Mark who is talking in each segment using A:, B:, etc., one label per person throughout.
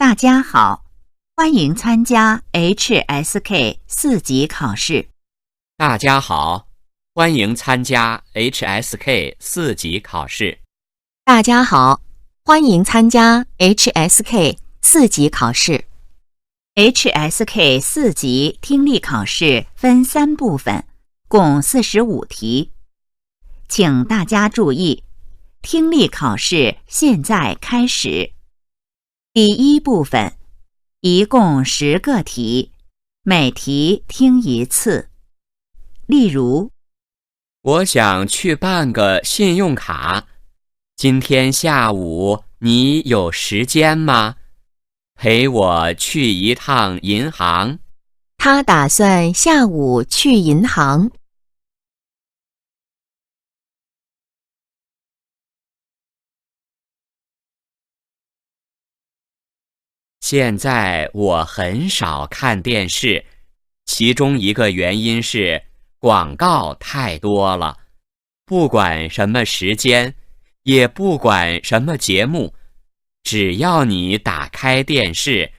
A: 大家好，欢迎参加 HSK 4级考试。
B: 大家好，欢迎参加 HSK 4级考试。
C: 大家好，欢迎参加 HSK 4级考试。
A: HSK 4级听力考试分3部分，共45题。请大家注意，听力考试现在开始。第一部分，一共10个题，每题听1次。例如，
B: 我想去办个信用卡，今天下午你有时间吗？陪我去一趟银行。
C: 他打算下午去银行。
B: 现在我很少看电视，其中一个原因是广告太多了。不管什么时间，也不管什么节目，只要你打开电视，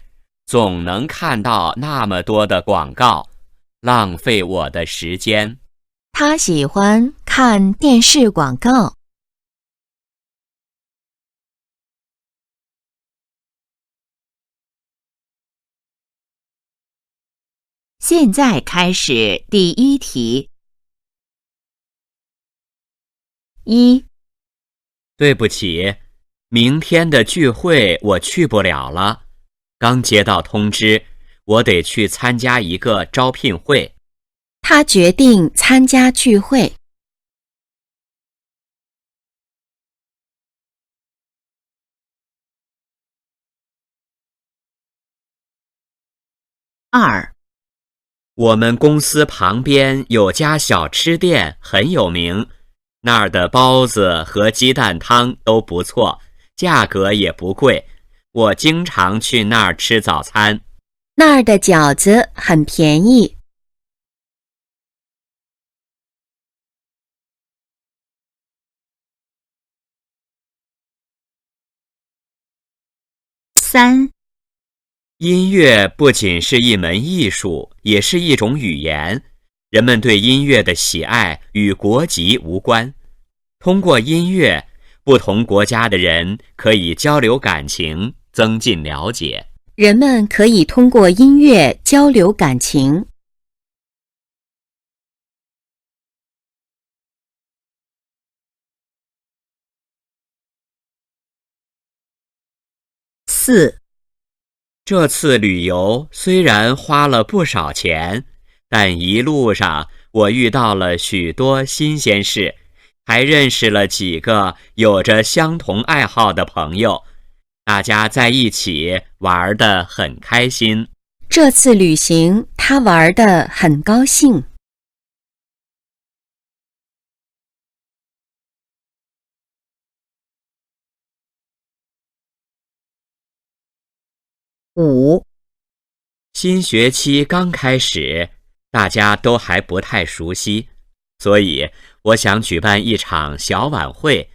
B: 总能看到那么多的广告，浪费我的时间。
C: 他喜欢看电视广告。
A: 现在开始第一题。1.
B: 对不起，明天的聚会我去不了了。刚接到通知，我得去参加一个招聘会。
C: 他决定参加聚会。
A: 2.
B: 我们公司旁边有家小吃店很有名，那儿的包子和鸡蛋汤都不错，价格也不贵，我经常去那儿吃早餐。
C: 那儿的饺子很便宜。
A: 3.
B: 音乐不仅是一门艺术，也是一种语言。人们对音乐的喜爱与国籍无关。通过音乐，不同国家的人可以交流感情，增进了解。
C: 人们可以通过音乐交流感情。
A: 4.
B: 这次旅游虽然花了不少钱，但一路上我遇到了许多新鲜事，还认识了几个有着相同爱好的朋友，大家在一起玩得很开心。
C: 这次旅行他玩得很高兴。
A: 5.
B: 新学期刚开始，大家都还不太熟悉，所以我想举办一场小晚会，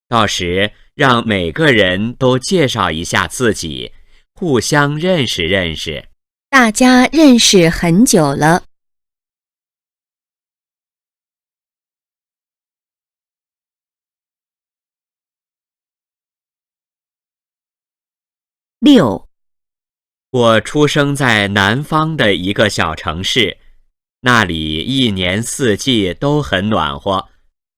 B: 到时让每个人都介绍一下自己，互相认识认识。
C: 大家认识很久了。
A: 6.
B: 我出生在南方的一个小城市，那里一年四季都很暖和。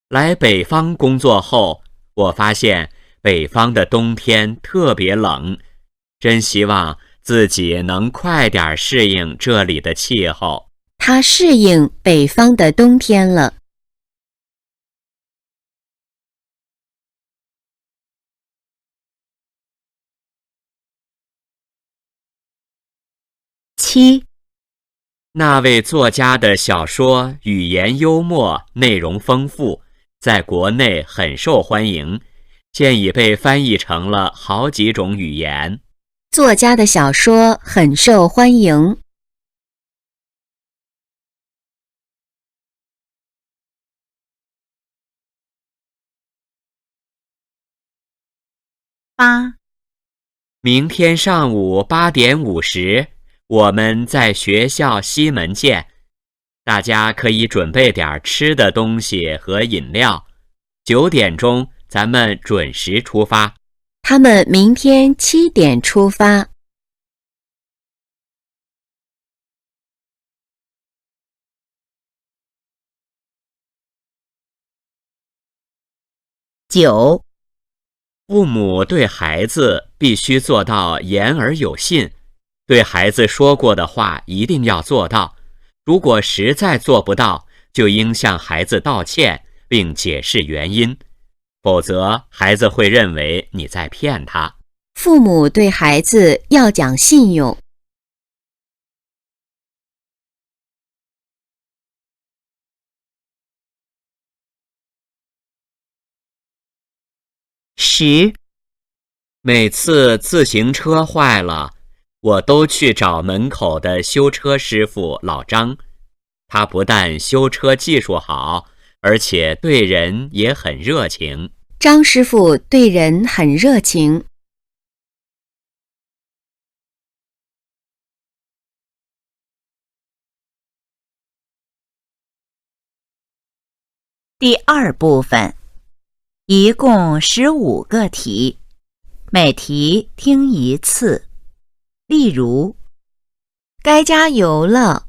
B: 来北方工作后，我发现北方的冬天特别冷，真希望自己能快点适应这里的气候。
C: 他适应北方的冬天了。
A: 7.
B: 那位作家的小说语言幽默，内容丰富，在国内很受欢迎，现已被翻译成了好几种语言。
C: 作家的小说很受欢迎。
A: 8.
B: 明天上午8点50，我们在学校西门见。大家可以准备点吃的东西和饮料。9点钟咱们准时出发。
C: 他们明天7点出发。
A: 9.
B: 父母对孩子必须做到言而有信，对孩子说过的话一定要做到。如果实在做不到，就应向孩子道歉，并解释原因，否则孩子会认为你在骗他。
C: 父母对孩子要讲信用。
A: 10.
B: 每次自行车坏了，我都去找门口的修车师傅老张。他不但修车技术好，而且对人也很热情。
C: 张师傅对人很热情。
A: 第2部分，一共15个题，每题听1次。例如，
C: 该加油了，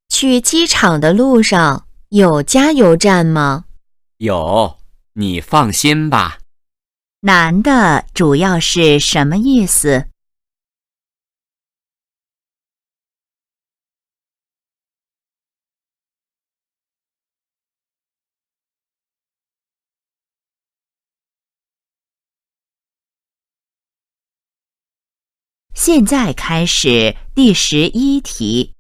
C: 去机场的路上有加油站吗？
B: 有，你放心吧。
A: 男的主要是什么意思现在开始第11题。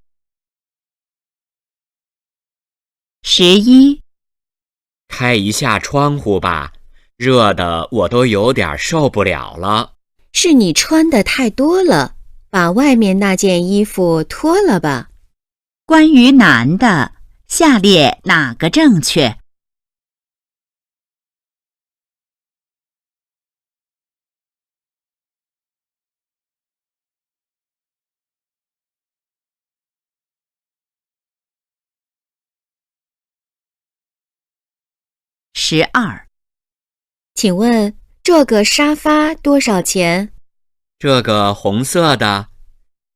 A: 11.
B: 开一下窗户吧，热的我都有点受不了了。
C: 是你穿的太多了，把外面那件衣服脱了吧。
A: 关于男的，下列哪个正确？12.
C: 请问这个沙发多少钱？
B: 这个红色的，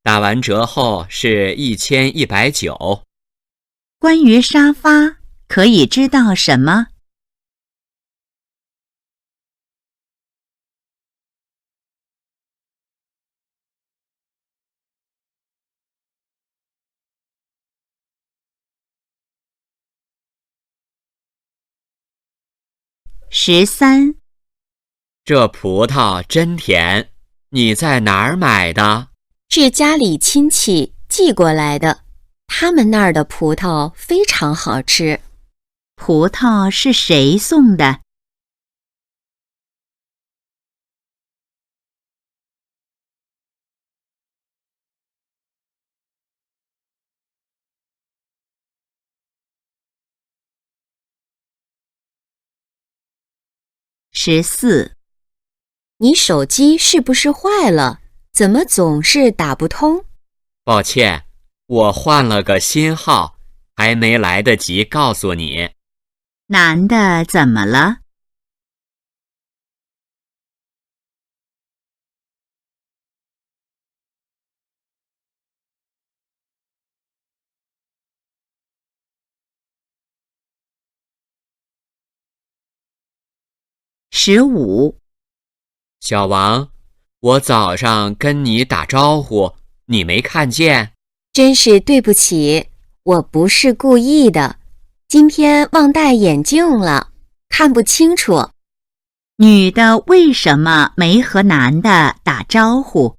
B: 打完折后是1190。
A: 关于沙发，可以知道什么？13.
B: 这葡萄真甜，你在哪儿买的？
C: 是家里亲戚寄过来的，他们那儿的葡萄非常好吃。
A: 葡萄是谁送的？14.
C: 你手机是不是坏了？怎么总是打不通？
B: 抱歉，我换了个新号，还没来得及告诉你。
A: 男的怎么了？15.
B: 小王，我早上跟你打招呼，你没看见？
C: 真是对不起，我不是故意的，今天忘戴眼镜了，看不清楚。
A: 女的为什么没和男的打招呼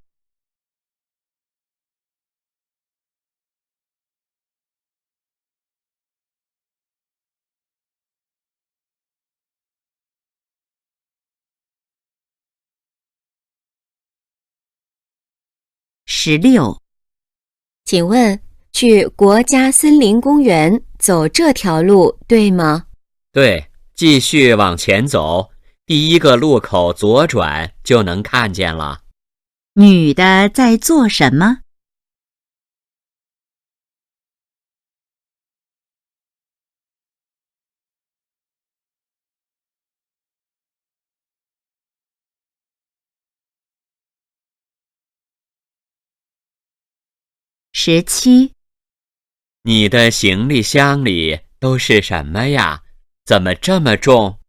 A: ？16.
C: 请问去国家森林公园走这条路对吗？
B: 对，继续往前走，第1个路口左转就能看见了。
A: 女的在做什么？17，
B: 你的行李箱里都是什么呀？怎么这么重？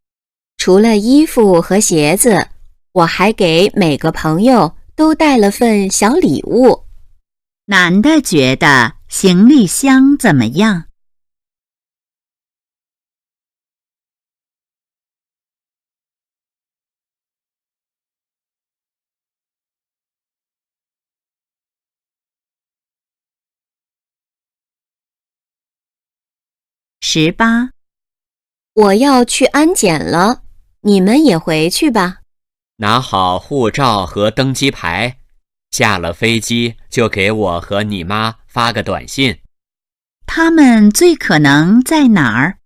C: 除了衣服和鞋子，我还给每个朋友都带了份小礼物。
A: 男的觉得行李箱怎么样？18，
C: 我要去安检了，你们也回去吧。
B: 拿好护照和登机牌，下了飞机就给我和你妈发个短信。
A: 他们最可能在哪儿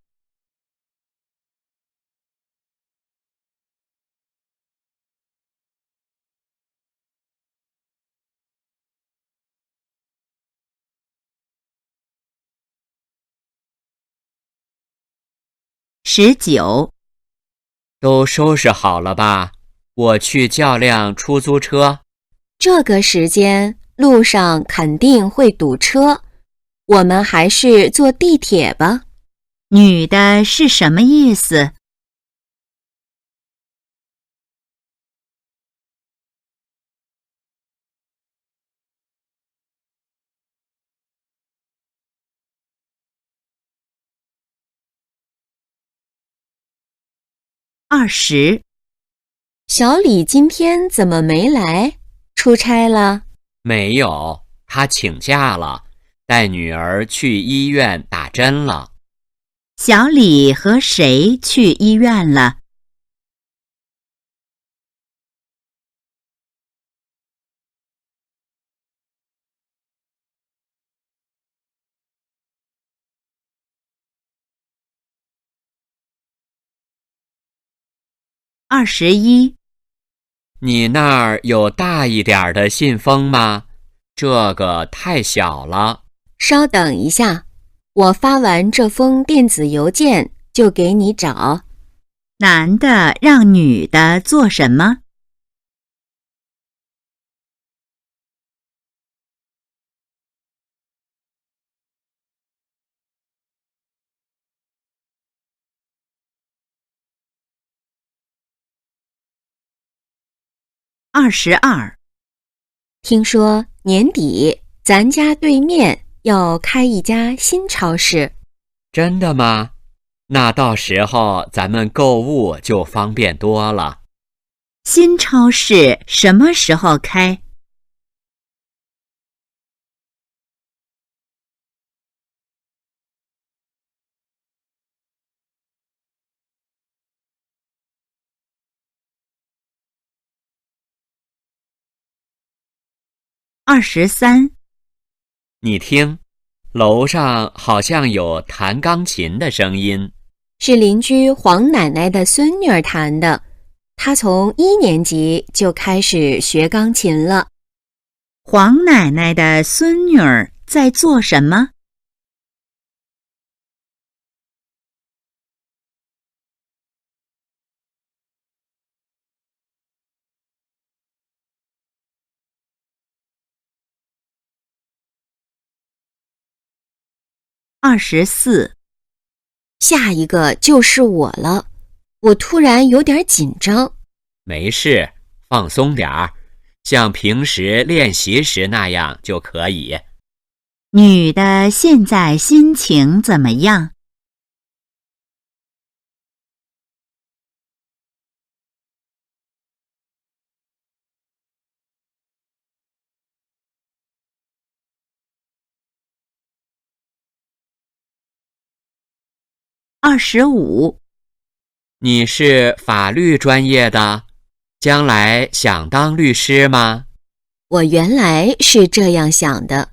A: ？19，
B: 都收拾好了吧？我去叫辆出租车。
C: 这个时间路上肯定会堵车，我们还是坐地铁吧。
A: 女的是什么意思？20，
C: 小李今天怎么没来？出差了？
B: 没有，他请假了，带女儿去医院打针了。
A: 小李和谁去医院了？21，
B: 你那儿有大一点儿的信封吗？这个太小了。
C: 稍等一下，我发完这封电子邮件就给你找。
A: 男的让女的做什么？22，
C: 听说年底咱家对面要开一家新超市。
B: 真的吗？那到时候咱们购物就方便多了。
A: 新超市什么时候开？23，
B: 你听，楼上好像有弹钢琴的声音。
C: 是邻居黄奶奶的孙女儿弹的，她从1年级就开始学钢琴了。
A: 黄奶奶的孙女儿在做什么？24，
C: 下一个就是我了，我突然有点紧张。
B: 没事，放松点儿，像平时练习时那样就可以。
A: 女的现在心情怎么样？25，
B: 你是法律专业的，将来想当律师吗？
C: 我原来是这样想的，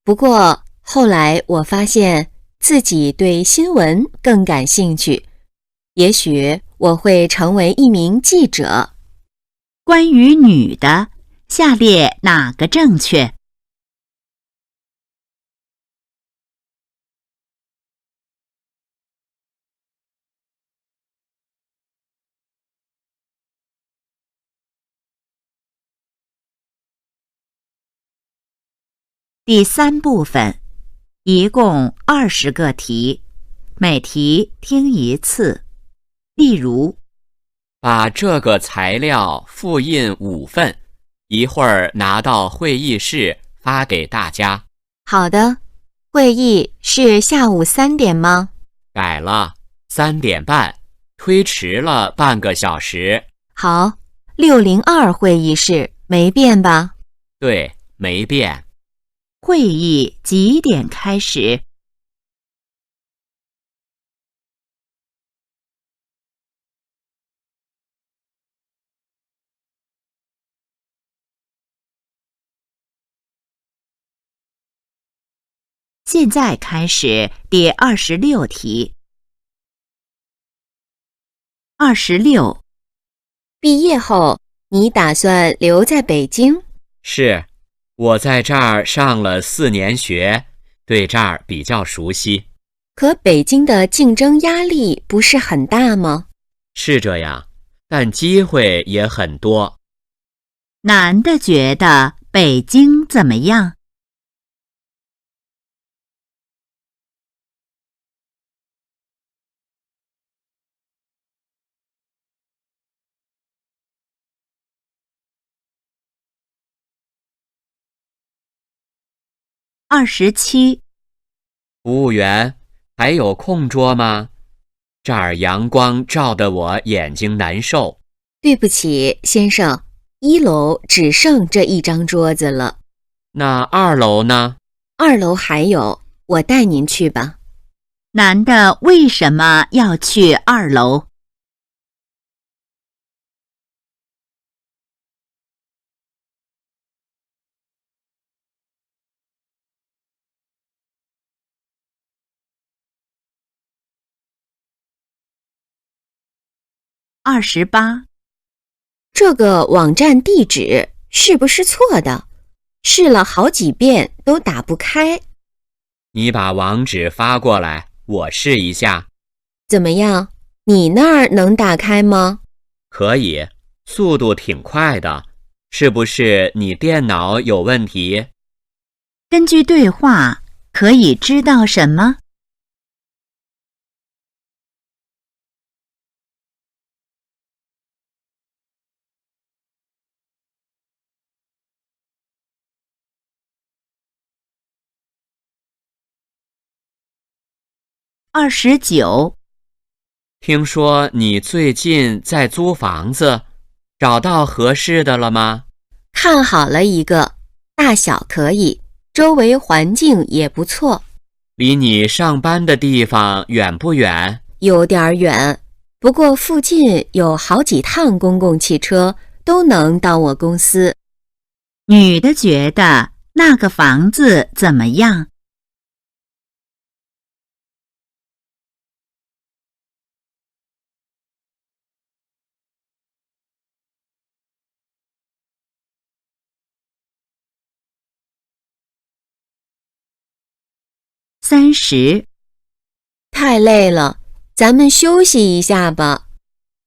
C: 不过后来我发现自己对新闻更感兴趣，也许我会成为一名记者。
A: 关于女的，下列哪个正确？第3部分，一共20个题，每题听一次。例如，
B: 把这个材料复印5份，一会儿拿到会议室发给大家。
C: 好的，会议是下午3点吗？
B: 改了，3点半，推迟了半个小时。
C: 好，602会议室没变吧？
B: 对，没变。
A: 会议几点开始？现在开始第26题。26，
C: 毕业后，你打算留在北京？
B: 是，我在这儿上了4年学，对这儿比较熟悉。
C: 可北京的竞争压力不是很大吗？
B: 是这样，但机会也很多。
A: 男的觉得北京怎么样？27，
B: 服务员，还有空桌吗？这儿阳光照得我眼睛难受。
C: 对不起，先生，1楼只剩这一张桌子了。
B: 那2楼呢
C: 2楼还有，我带您去吧。
A: 男的为什么要去2楼？28，
C: 这个网站地址是不是错的？试了好几遍都打不开。
B: 你把网址发过来，我试一下。
C: 怎么样？你那儿能打开吗？
B: 可以，速度挺快的。是不是你电脑有问题？
A: 根据对话，可以知道什么？29，
B: 听说你最近在租房子，找到合适的了吗？
C: 看好了一个，大小可以，周围环境也不错。
B: 离你上班的地方远不远？
C: 有点远，不过附近有好几趟公共汽车，都能到我公司。
A: 女的觉得那个房子怎么样？30，
C: 太累了，咱们休息一下吧。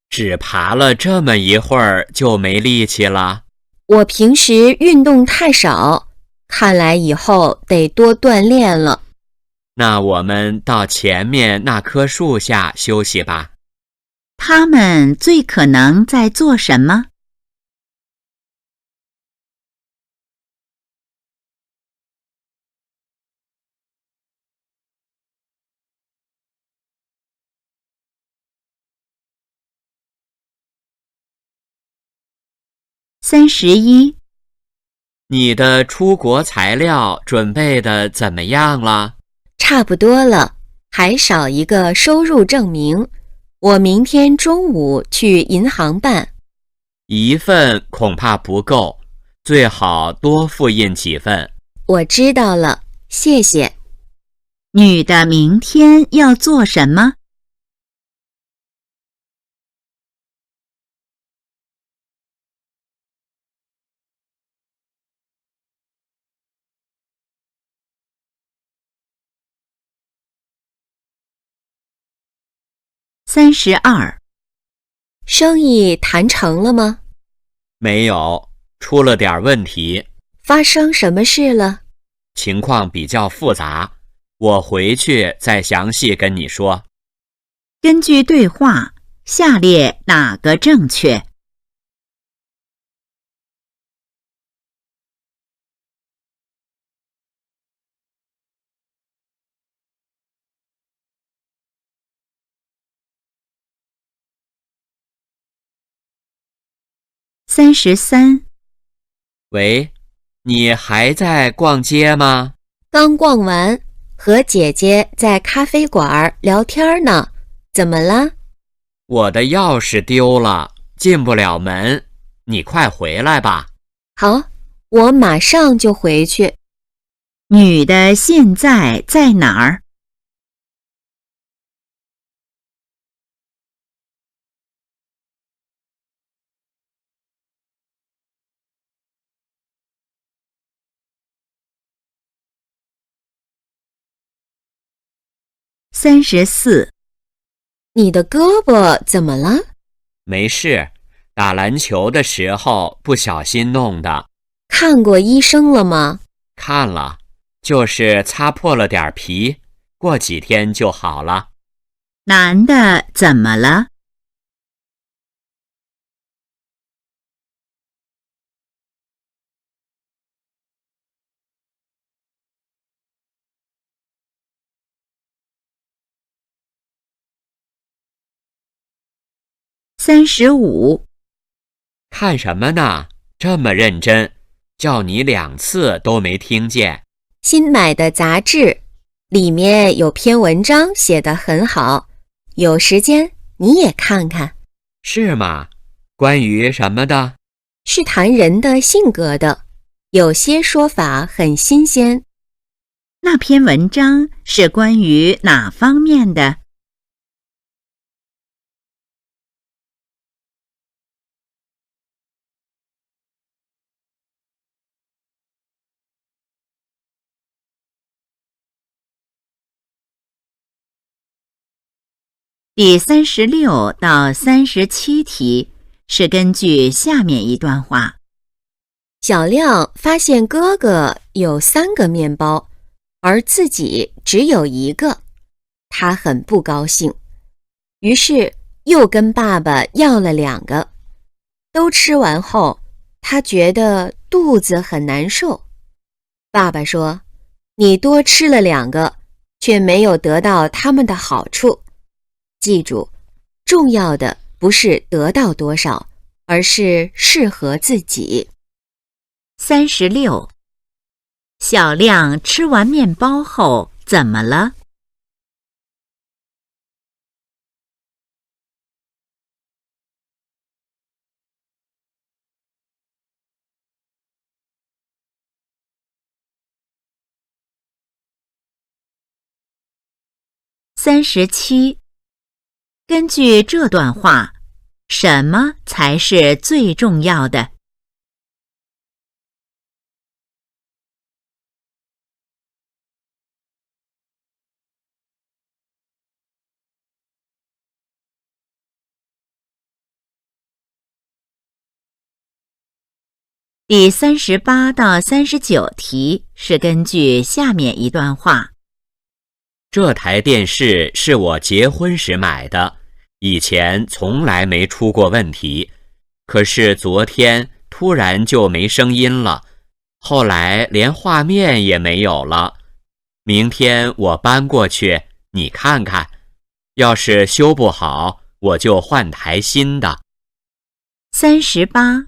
B: 只爬了这么一会儿就没力气了。
C: 我平时运动太少，看来以后得多锻炼了。
B: 那我们到前面那棵树下休息吧。
A: 他们最可能在做什么？31，
B: 你的出国材料准备的怎么样了？
C: 差不多了，还少一个收入证明。我明天中午去银行办。
B: 1份恐怕不够，最好多复印几份。
C: 我知道了，谢谢。
A: 女的明天要做什么？ 32，
C: 生意谈成了吗？
B: 没有，出了点问题，
C: 发生什么事了？
B: 情况比较复杂，我回去再详细跟你说。
A: 根据对话，下列哪个正确？33，
B: 喂，你还在逛街吗？
C: 刚逛完，和姐姐在咖啡馆聊天呢。怎么了？
B: 我的钥匙丢了，进不了门，你快回来吧。
C: 好，我马上就回去。
A: 女的现在在哪儿？34，
C: 你的胳膊怎么了？
B: 没事，打篮球的时候不小心弄的。
C: 看过医生了吗？
B: 看了，就是擦破了点皮，过几天就好了。
A: 男的怎么了？35，
B: 看什么呢？这么认真，叫你2次都没听见。
C: 新买的杂志，里面有篇文章写得很好，有时间你也看看。
B: 是吗？关于什么的？
C: 是谈人的性格的，有些说法很新鲜。
A: 那篇文章是关于哪方面的第36到37题是根据下面一段话。
C: 小亮发现哥哥有3个面包，而自己只有1个，他很不高兴，于是又跟爸爸要了2个。都吃完后，他觉得肚子很难受。爸爸说：“你多吃了2个，却没有得到他们的好处。记住，重要的不是得到多少，而是适合自己。”
A: 36，小亮吃完面包后怎么了？37，根据这段话，什么才是最重要的第38到39题是根据下面一段话。
B: 这台电视是我结婚时买的，以前从来没出过问题。可是昨天突然就没声音了，后来连画面也没有了。明天我搬过去，你看看，要是修不好，我就换台新的。
A: 38，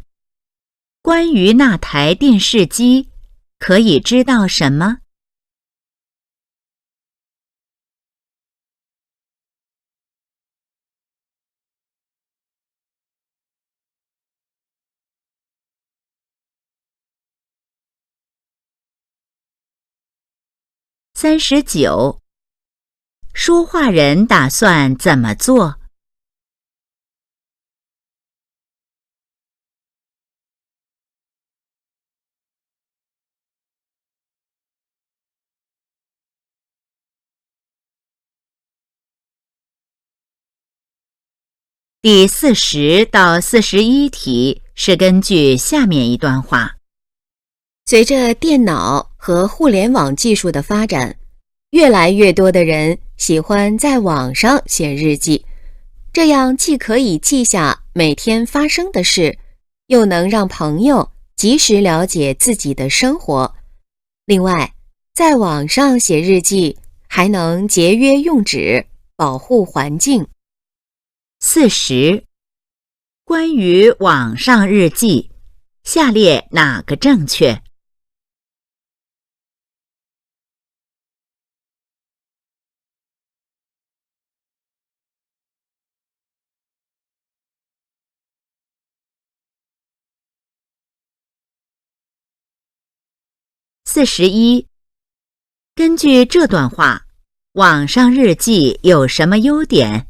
A: 关于那台电视机，可以知道什么？39，说话人打算怎么做？第40到41题是根据下面一段话。
C: 随着电脑和互联网技术的发展，越来越多的人喜欢在网上写日记，这样既可以记下每天发生的事，又能让朋友及时了解自己的生活。另外，在网上写日记还能节约用纸，保护环境。
A: 40. 关于网上日记，下列哪个正确？41. 根据这段话，网上日记有什么优点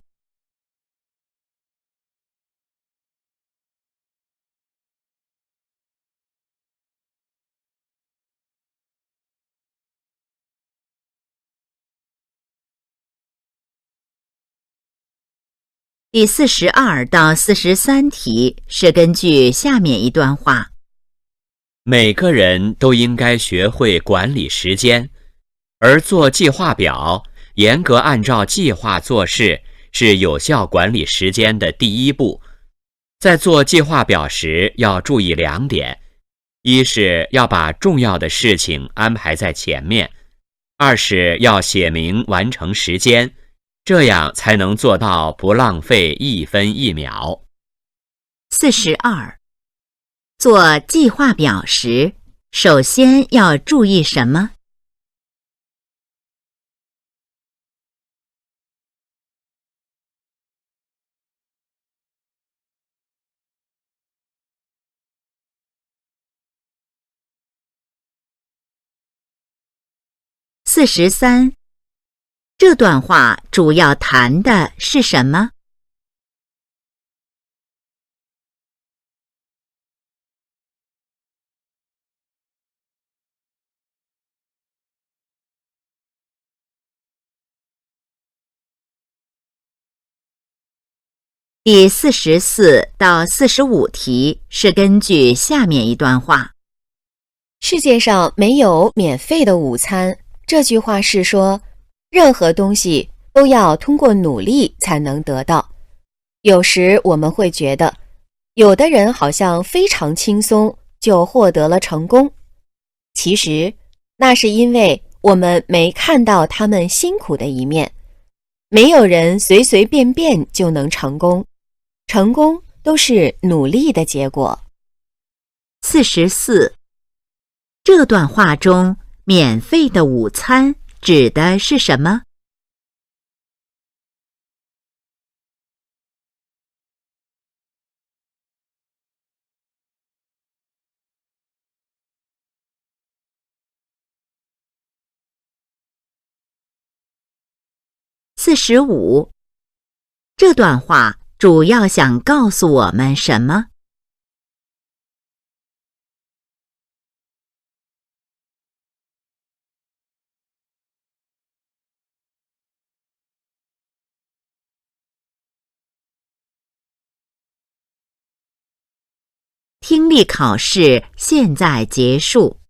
A: 第42到43题是根据下面一段话。
B: 每个人都应该学会管理时间，而做计划表，严格按照计划做事，是有效管理时间的第一步。在做计划表时要注意2点：一是要把重要的事情安排在前面，二是要写明完成时间，这样才能做到不浪费1分1秒。
A: 42. 做计划表时，首先要注意什么？43. 这段话主要谈的是什么第44到45题是根据下面一段话。
C: 世界上没有免费的午餐，这句话是说，任何东西都要通过努力才能得到。有时我们会觉得，有的人好像非常轻松就获得了成功，其实那是因为我们没看到他们辛苦的一面。没有人随随便便就能成功，成功都是努力的结果。
A: 44. 这段话中免费的午餐指的是什么？45. 这段话主要想告诉我们什么听力考试现在结束。